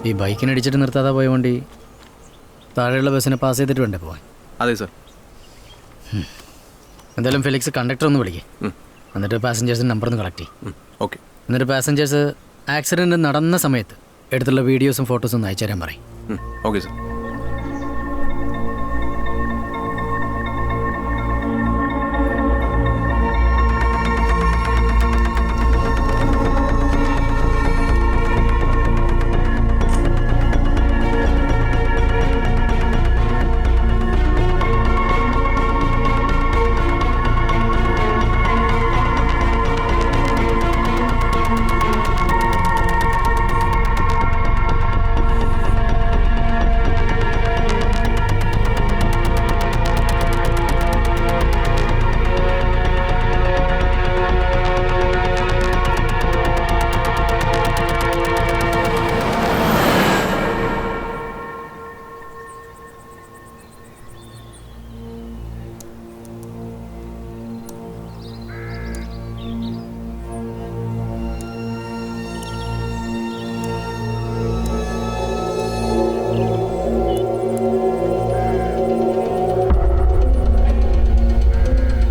ഈ ബൈക്കിനടിച്ചിട്ട് നിർത്താതെ പോയ വണ്ടി താഴെയുള്ള ബസ്സിനെ പാസ് ചെയ്തിട്ട് വേണ്ടേ പോവാൻ? അതെ സാർ. എന്തായാലും ഫെലിക്സ് കണ്ടക്ടർ ഒന്ന് വിളിക്കേ, എന്നിട്ട് പാസഞ്ചേഴ്സിൻ്റെ നമ്പർ ഒന്ന് കളക്ട് ചെയ്യും. ഓക്കെ. എന്നിട്ട് പാസഞ്ചേഴ്സ് ആക്സിഡൻറ്റ് നടന്ന സമയത്ത് എടുത്തുള്ള വീഡിയോസും ഫോട്ടോസും ഒന്ന് അയച്ചു തരാൻ പറയും. Okay sir.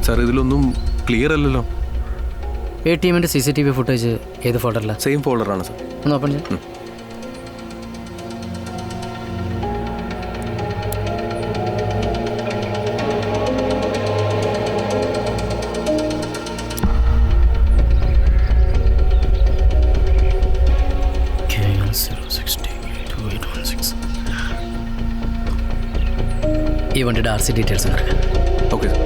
സാർ ഇതിലൊന്നും ക്ലിയർ അല്ലല്ലോ. ATMൻ്റെ CCTV ഫുട്ടേജ് ഏത് ഫോൾഡറിലാണ്? സെയിം ഫോൾഡറാണ് സാർ. ഒന്ന് ഓപ്പൺ ചെയ്യാം. ഈ വണ്ടിയുടെ RC ഡീറ്റെയിൽസ് നടക്കാം. Okay sir.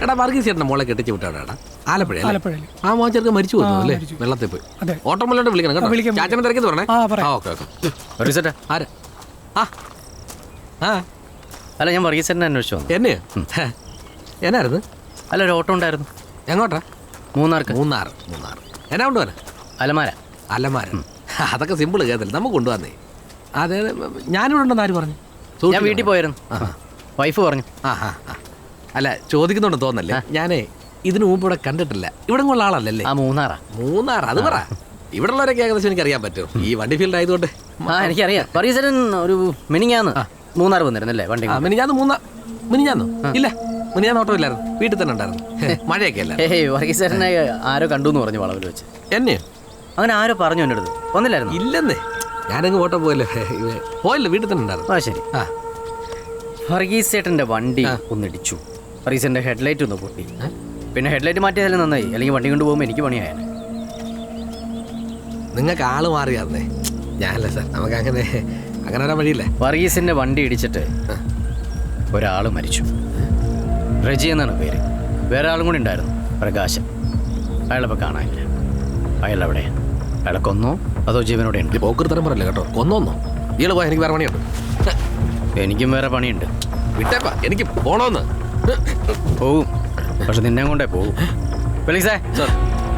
എടാ വർഗീസ് ചേട്ടൻ്റെ മോളെ കെട്ടിച്ച് വിട്ടാടാ ആലപ്പുഴ. ആ മോൻ ചെറുക്കൻ മരിച്ചു പോകുന്നു അല്ലേ? വെള്ളത്തിൽ പോയി. ഓട്ടോമല്ലോട്ട് വിളിക്കണം കേട്ടോ. ചാച്ചനെ തിരക്കിന്ന് പറഞ്ഞേ. Okay okay. ആരാ? ആ അല്ല, ഞാൻ വർഗീസേട്ടനെ അന്വേഷിച്ചു വന്നു. എന്നെയോ? എന്നായിരുന്നു? അല്ല, ഒരു ഓട്ടോ ഉണ്ടായിരുന്നു. എങ്ങോട്ടാ? മൂന്നാർക്ക്. മൂന്നാർ. എന്നാ കൊണ്ടുപോകാൻ? അലമാര. അതൊക്കെ സിമ്പിൾ കേട്ടില്ല, നമുക്ക് കൊണ്ടുവന്നേ. അതെ ഞാനിവിടെ ഉണ്ടെന്ന് ആര് പറഞ്ഞു? ഞാൻ വീട്ടിൽ പോയിരുന്നു, വൈഫ് പറഞ്ഞു. അല്ല ചോദിക്കുന്നുണ്ടെന്ന് തോന്നല്ലേ, ഞാനേ ഇതിനു മുമ്പ് ഇവിടെ കണ്ടിട്ടില്ല. ഇവിടെ ഉള്ള ആളല്ലേ? മൂന്നാർ അത് പറ. ഇവിടെ ഉള്ളവരൊക്കെ ഏകദേശം എനിക്ക് അറിയാൻ പറ്റും, ഈ വണ്ടി ഫീൽഡ് ആയതുകൊണ്ട്. എനിക്കറിയാം. വർഗീസേട്ടൻ ഒരു മിനിഞ്ഞാന്ന് മൂന്നാർ വന്നിരുന്നല്ലേ വണ്ടി? മിനിഞ്ഞാന്നോ? ഇല്ല, മിനിഞ്ഞാന്ന് ഓട്ടോ ഇല്ലായിരുന്നു, വീട്ടിൽ തന്നെ ഉണ്ടായിരുന്നു. മഴയൊക്കെ അല്ല. വർഗീസേട്ടനെ ആരോ കണ്ടു എന്ന് പറഞ്ഞു വളവിൽ വെച്ച്. എന്നെയോ? അങ്ങനെ ആരോ പറഞ്ഞു എൻ്റെ അടുത്ത്. വന്നില്ലായിരുന്നു? ഇല്ലെന്നേ, ഞാനങ്ങ് ഓട്ടോ പോയല്ലേ. വീട്ടിൽ തന്നെ ഉണ്ടായിരുന്നു. ശരി. വർഗീസേട്ടൻ്റെ വണ്ടി ഒന്നിടിച്ചു. വർഗീസേട്ടൻ്റെ ഹെഡ്ലൈറ്റ് ഒന്ന് പൊട്ടി. പിന്നെ ഹെഡ്ലൈറ്റ് മാറ്റിയതല്ലേ നന്നായി, അല്ലെങ്കിൽ വണ്ടി കൊണ്ട് പോകുമ്പോൾ എനിക്ക് പണിയായാണ്. നിങ്ങൾക്ക് ആള് മാറിയായിരുന്നേ, ഞാനല്ല സാർ. നമുക്ക് അങ്ങനെ വരാൻ വഴിയില്ല. വർഗീസിൻ്റെ വണ്ടി ഇടിച്ചിട്ട് ഒരാൾ മരിച്ചു. റജി എന്നാണ് പേര്. വേറെ ആളും കൂടി ഉണ്ടായിരുന്നു, പ്രകാശൻ. അയാളിപ്പോൾ കാണാനില്ല. അയാൾ എവിടെയാണ്? അയാളെ കൊന്നോ അതോ ജീവനോടെ ഉണ്ട്? പോക്കൃത്തരം പറയല്ലേ കേട്ടോ. കൊന്നോന്നോ? ഇയാൾ പോയാൽ എനിക്ക് വേറെ പണിയുണ്ട്. എനിക്കും വേറെ പണിയുണ്ട്. വിട്ടേപ്പാ, എനിക്ക് പോണോന്ന്. പോവും, പക്ഷെ നിന്നെ കൊണ്ടേ പോവും. ഫെലിക്സേ,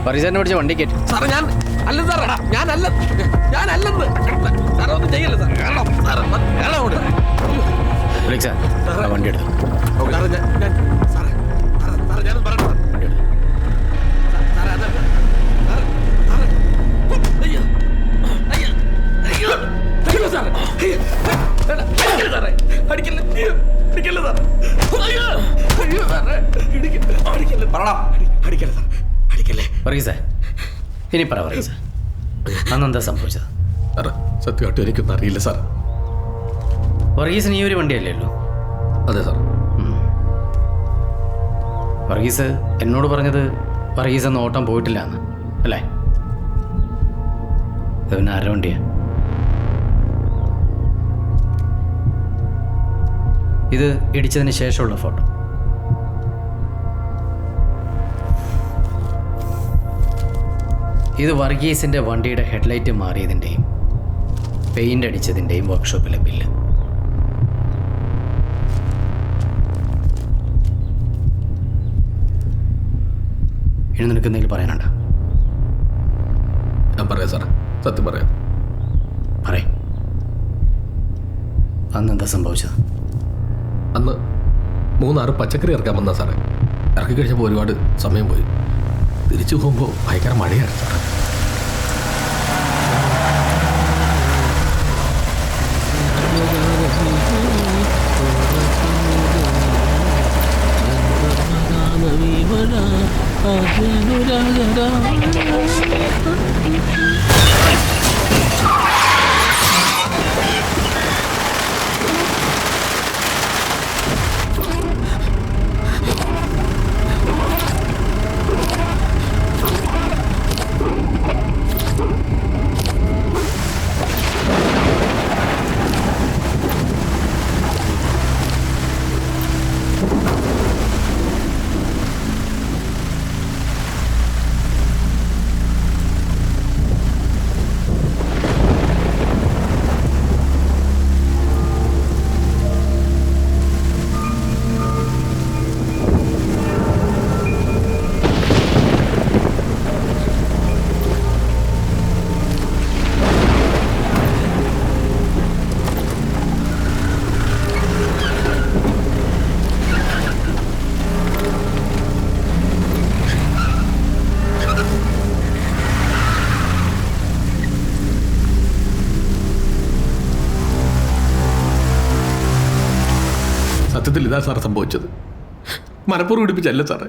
വർഗീസേട്ടനെ പിടിച്ച വണ്ടി കയറ്റി. സാറേ ഞാൻ അല്ല സാറേ, ഞാനല്ലെന്ന് സാറേ, ഒന്നും ചെയ്യല്ലേ സാർ. ഫെലിക്സേ, വണ്ടി എടുത്തു. വർഗീസേ, ഇനി പറ വർഗീസേ, അന്നെന്താ സംഭവിച്ചത്? സത്യമായിട്ടും എനിക്കൊന്നും അറിയില്ല സാർ. വർഗീസിന് ഈ ഒരു വണ്ടിയല്ലേ ഉള്ളൂ? അതെ സാർ. വർഗീസ് എന്നോട് പറഞ്ഞത് വർഗീസ് അന്ന് ഓട്ടം പോയിട്ടില്ല എന്ന് അല്ലേ? ഇത് പിന്നെ ആരുടെ വണ്ടിയാ? ഇത് ഇടിച്ചതിന് ശേഷമുള്ള ഫോട്ടോ. ഇത് വർഗീസിൻ്റെ വണ്ടിയുടെ ഹെഡ്ലൈറ്റ് മാറിയതിൻ്റെയും പെയിൻ്റ് അടിച്ചതിൻ്റെയും വർക്ക്ഷോപ്പിലെ ബില്ല്. ഇനി നിനക്ക് എന്തെങ്കിലും പറയാനുണ്ടോ? ഞാൻ പറയാം സാറേ, സത്യം പറയാം. പറയ്. അന്ന് എന്താ സംഭവിച്ചത്? അന്ന് 3 പച്ചക്കറി ഇറക്കാൻ വന്നാ സാറേ. ഇറക്കി കഴിച്ചപ്പോൾ ഒരുപാട് സമയം പോയി. തിരിച്ചു പോകുമ്പോൾ ഭയങ്കര മഴയാണ് സാറേ. സത്യത്തിൽ ഇതാ സാറേ സംഭവിച്ചത്. മനപ്പൂർവ്വം പിടിപ്പിച്ചല്ല സാറേ,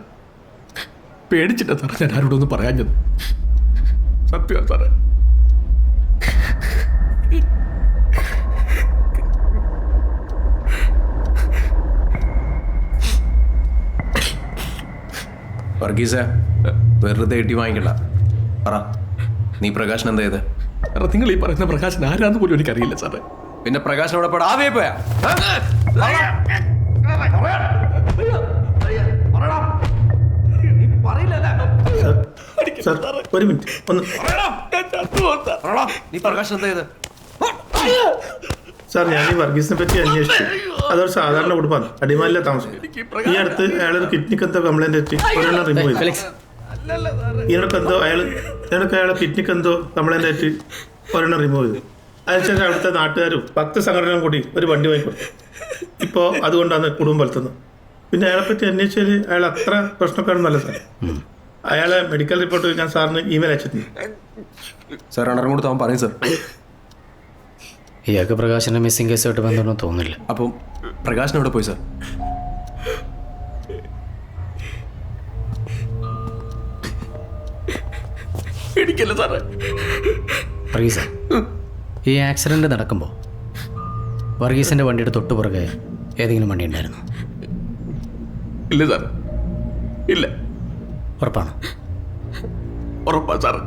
പേടിച്ചിട്ടാ സാറേ ഞാൻ ആരോടൊന്നും പറയാഞ്ഞത്. സത്യമാണ് സാറേ. വർഗീസേ, വെറുതെ ഇട്ടി വാങ്ങിക്കണ്ട. പറ, നീ പ്രകാശൻ എന്താ ചെയ്ത്? നിങ്ങൾ ഈ പറയുന്ന പ്രകാശൻ ആരാന്ന് പോലും എനിക്കറിയില്ല സാറേ. പിന്നെ പ്രകാശൻ അവിടെ പോടാ ആവേ പോയാ? സാർ ഒരു മിനിറ്റ് ഒന്ന്. നീ പ്രകാശൻ എന്താ ചെയ്ത്? സാർ ഞാൻ ഈ വർഗീസിനെ പറ്റി അന്വേഷിച്ചു. അതൊരു സാധാരണ കുടുംബമാണ്, അടിമാലിലെ താമസം. ഈ അടുത്ത് അയാളൊരു കിഡ്നിക്ക് എന്തോ കംപ്ലൈന്റ് എത്തി ഒരെണ്ണം റിമൂവ് ചെയ്തു. ഇതിനൊക്കെന്തോ അയാളെ കിഡ്നിക്ക് എന്തോ കംപ്ലൈന്റ് ആയിട്ട് ഒരെണ്ണം റിമൂവ് ചെയ്തു. അതിനുശേഷം അവിടുത്തെ നാട്ടുകാരും ഭക്തസംഘടനയും കൂടി ഒരു വണ്ടി വാങ്ങിക്കൊടുത്തു. ഇപ്പോൾ അതുകൊണ്ടാണ് കുടുംബം വളർത്തുന്നത്. പിന്നെ അയാളെപ്പറ്റി അന്വേഷിച്ചാൽ അയാൾ അത്ര പ്രശ്നക്കാരൊന്നുമല്ല സാർ. അയാളെ മെഡിക്കൽ റിപ്പോർട്ട് ഞാൻ സാറിന് ഇമെയിൽ അയച്ചിട്ടുണ്ട്. സാർ അണറും കൂടെ അവൻ പറയും സാർ. ഇയാൾക്ക് പ്രകാശിൻ്റെ മിസ്സിംഗ് കേസുമായിട്ട് ബന്ധമൊന്നും തോന്നില്ല. അപ്പം പ്രകാശൻ എവിടെ പോയി സാർ? എനിക്കല്ല സാറേ. വർഗീസ, ഈ ആക്സിഡൻറ്റ് നടക്കുമ്പോൾ വർഗീസിൻ്റെ വണ്ടിയുടെ തൊട്ടു പുറകെ ഏതെങ്കിലും വണ്ടി ഉണ്ടായിരുന്നു? ഇല്ല സാർ, ഇല്ല. ഉറപ്പാണ്? ഉറപ്പാ സാറേ.